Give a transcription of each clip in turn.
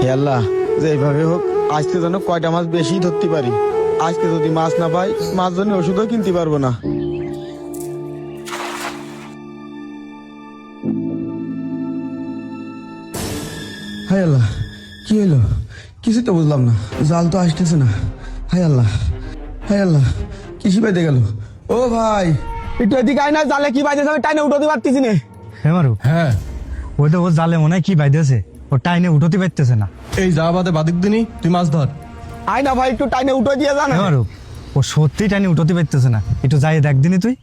হে আল্লাহ, যেভাবে হোক আজকে যেন কয়টা মাছ বেশি ধরতে পারি। আজকে যদি মাছ না পাই, মাছ জন্য ওষুধও কিনতে পারবো না। হাই আল্লাহ, কি হলো? কিছু তো বুঝলাম না, জাল তো আসতেছে না। হাই আল্লাহ, হাই আল্লাহ, কিসি বাইতে গেল? ও ভাই, একটু এদিকে আয় না, জালে কি বাইতেছে আমি টাইনে উঠাতে পারতেছি না। হ্যাঁ মারু, হ্যাঁ, ওই তো ও জালে মনে হয় কি বাইতেছে, ও টাইনে উঠতে পারতেছে না। এই যা বাদে বাদিক দিনই তুই মাছ ধর। আয় না ভাই, একটু টাইনে উঠে দিয়ে যা না। হ্যাঁ মারু, ও সত্যি টাইনে উঠতে পারতেছে না, একটু যাই দেখ দিনি তুই।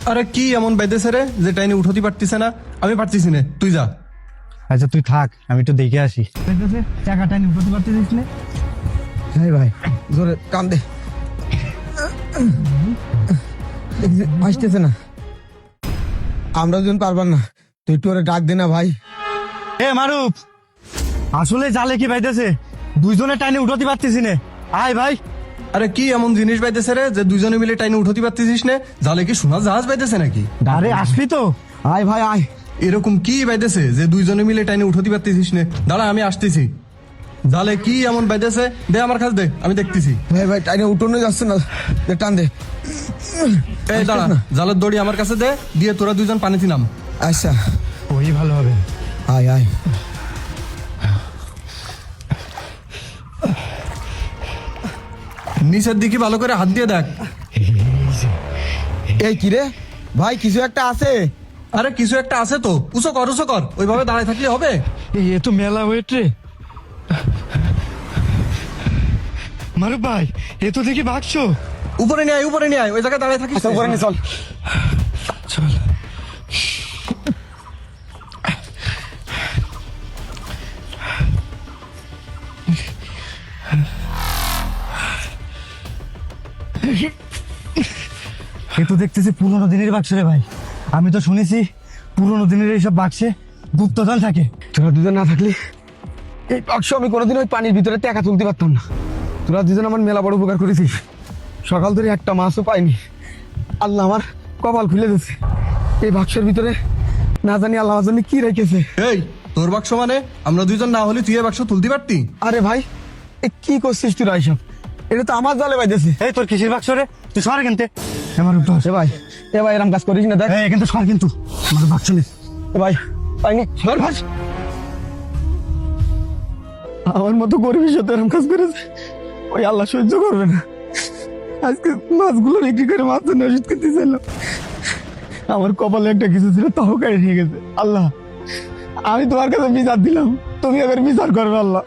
আরে কি এমন বাইদেছে রে যে টাইনে উঠতে পারতিছে না? আমি পারতিছি না, তুই যা। আচ্ছা তুই থাক, আমি একটু দেখে আসি। টাকা টাইনে উঠতে পারতেছিস না? হ্যাঁ ভাই, জোরে কান দে, আসতেছে না। আমরা দুজন পারবার না, তুই একটু ওরে ডাক দে না ভাই। এ মারুফ, আসলে জালে কি বাইতেছে, দুইজনে টাইনে উঠতে পারতেছি না। আয় ভাই। আরে কি এমন জিনিস বাইতেছে রে যে দুইজনে মিলে টাইনে উঠতে পারতিছিস না? জালে কি সোনা জাহাজ বাইতেছে নাকি? আরে আসবি তো? আয় ভাই আয়। এরকম কি বাইতেছে যে দুইজনে মিলে টাইনে উঠতে পারতিছিস না? দাঁড়া, আমি আসতেছি। জালে কি এমন বাইতেছে, দে আমার কাছে দে, আমি দেখতেছি। ভাই ভাই, টাইনে উঠোনো যাচ্ছে না, দে টান দে। এই দাঁড়া, জালের দড়ি আমার কাছে দে, দিয়ে তোরা দুইজন পানিতে নাম। আচ্ছা, ওই ভালো হবে। আয় আয়। নিচের দিকে ভালো করে হাত দিয়ে দেখ। এই কি রে ভাই, কিছু একটা আছে। আরে কিছু একটা আছে তো, উঁচু কর উঁচু কর, ওইভাবে দাঁড়ায় থাকলে হবে? এ তো মেলা ওয়েট রে মারুফ ভাই, এ তো দেখি বাক্স। উপরে নিয়ে আয়, উপরে নিয়ে আয়, ওই জায়গায় দাঁড়ায় থাকিস। আচ্ছা উপরে নিয়ে চল। চল। এ তো দেখতেছি পুরোনো দিনের বাক্স রে ভাই। আমি তো শুনেছি পুরোনো দিনের এইসব বাক্সে গুপ্তধন থাকে। তোরা দুজন না থাকলে এই বাক্স আমি কোনোদিন ওই পানির ভিতরে টাকা তুলতে পারতাম না। তোরা দুজন আমার মেলা বড় উপকার করেছিস। সকাল ধরে একটা মাছও পাইনি, আল্লাহ আমার কপাল খুলে দিয়েছে। এই বাক্সের ভিতরে না জানি আল্লাহ আমার জন্য কি রেখেছে। এই তোর বাক্স মানে? আমরা দুইজন না হলে তুই এই বাক্স তুলতে পারতি? আরে ভাই, এ কি করছিস তোরা এইসব? এটা তো আমার জালে বাইতেছে। এই তোর কিসের বাক্স রে? তুই সর কিনতে আমার উঠো। এ ভাই, এ ভাই এরম কাজ করিস না, দেখ। এই কিন্তু সর, কিন্তু আমার বাক্স নেই। এ ভাই পাইনি, সর ভাই। আমার মতো গরিবের সাথে এরম কাজ করেছে, ওই আল্লাহ সহ্য করবে না। আজকে মাছগুলো বিক্রি করে মাছ জন্য ওষুধ কিনতে চাইলাম, আমার কপালে একটা কিছু ছিল, তাও কেড়ে নিয়ে গেছে। আল্লাহ, আমি তোমার কাছে বিচার দিলাম, তুমি এবার বিচার করবে আল্লাহ।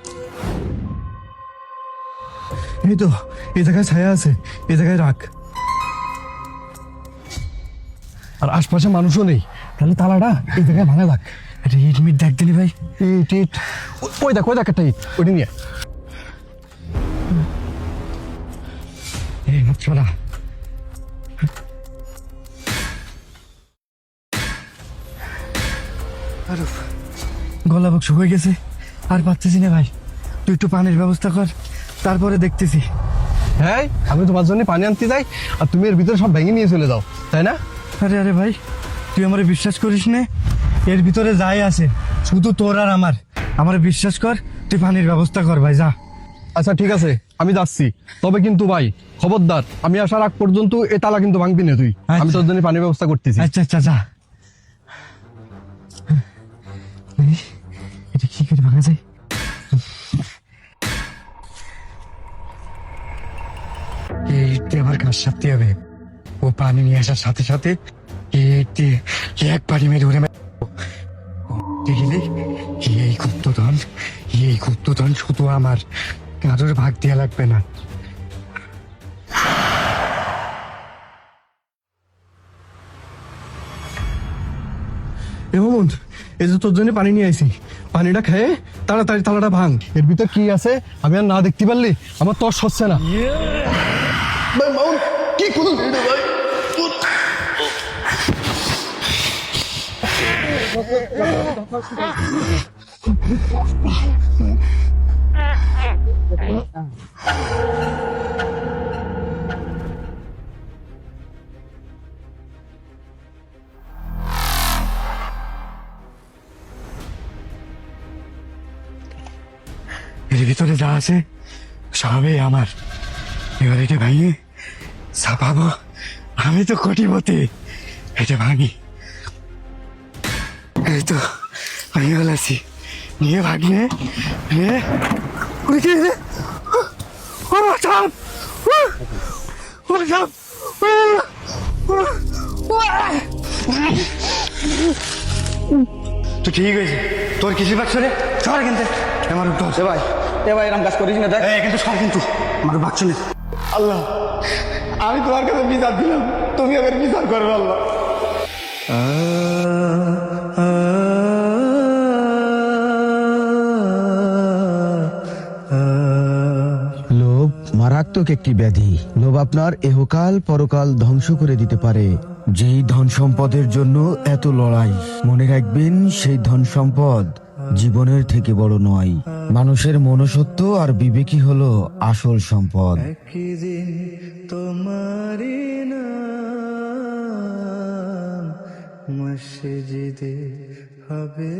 এই তো এই জায়গায় ছায়া আছে, এই জায়গায় রাখ। আর আশপাশে মানুষও নেই, তাহলে তালাটা এই জায়গায় ভাঙা থাক। এটা ইট মিট দেখ দিলি ভাই। ইট ইট, ওই দেখ একটা ইট, ওইটা নিয়ে। এই হাত ছড়া। গলা বক্স হয়ে গেছে, আর পাচ্ছিস না ভাই। তুই একটু পানির ব্যবস্থা কর, তারপরে দেখতেছি। হ্যাঁ, আমি তোমার জন্য পানি আনতে যাই আর তুমি এর ভিতরে সব ভেঙে নিয়ে চলে যাও, তাই না? আরে আরে ভাই, তুই আমার বিশ্বাস করিস না? এর ভিতরে যাই আছে শুধু তোর আর আমার বিশ্বাস কর। তুই পানির ব্যবস্থা কর ভাই, যা। আচ্ছা ঠিক আছে, আমি যাচ্ছি। তবে কিন্তু ভাই খবরদার, আমি আসার আগ পর্যন্ত এ তালা কিন্তু ভাঙবি না তুই। আমি তোর জন্য পানির ব্যবস্থা করতেছি। আচ্ছা আচ্ছা, যা। এটা কি করে ভাঙা যায়? এইটা আবার কাজ সারতে হবে। ও পানি নিয়ে আসার সাথে সাথে এইটি এক পানি মেরে ধরে দেখলে এই গুপ্তধন শুধু আমার, কারোর ভাগ দেওয়া লাগবে না। এমন এই যে তোর জন্য পানি নিয়ে আইছি, পানিটা খেয়ে তাড়াতাড়ি তালাটা ভাঙ। এর ভিতর কি আছে আমি আর না দেখতে পারলি আমার তর সচ্ছে না। ভাই মাউন, কি করুন ভাই? এর ভিতরে যা আছে সবই আমার। এবার এটা ভাঙিয়ে ছাপাবো। আমি তো কোটিপতি, এটা ভাঙি। এই তো ভাঙি ফেলাছি, নিয়ে ভাগিয়ে নিয়ে ওই যে ও সাপ, ও সাপ, তো ঠিক হয়েছে, তোর কিছু বাচ্চা রে সর কিন্তু আমার উঠতে হচ্ছে। ভাই এরকম কাজ করিস না দেখ। কিন্তু সর, কিন্তু আমার বাচ্চা নেই। আল্লাহ, আমি তোমার কাছে বিচার দিলাম, তুমি আমার বিচার করবে আল্লাহ। লোভ মারাত্মক একটি ব্যাধি। লোভ আপনার এহকাল পরকাল ধ্বংস করে দিতে পারে। যেই ধন সম্পদের জন্য এত লড়াই, মনে রাখবেন সেই ধন সম্পদ জীবনের থেকে বড় নয়। মানুষের মনুষ্যত্ব আর বিবেকই হলো আসল সম্পদ। একদিন তোমারি নাম মসজিদে হবে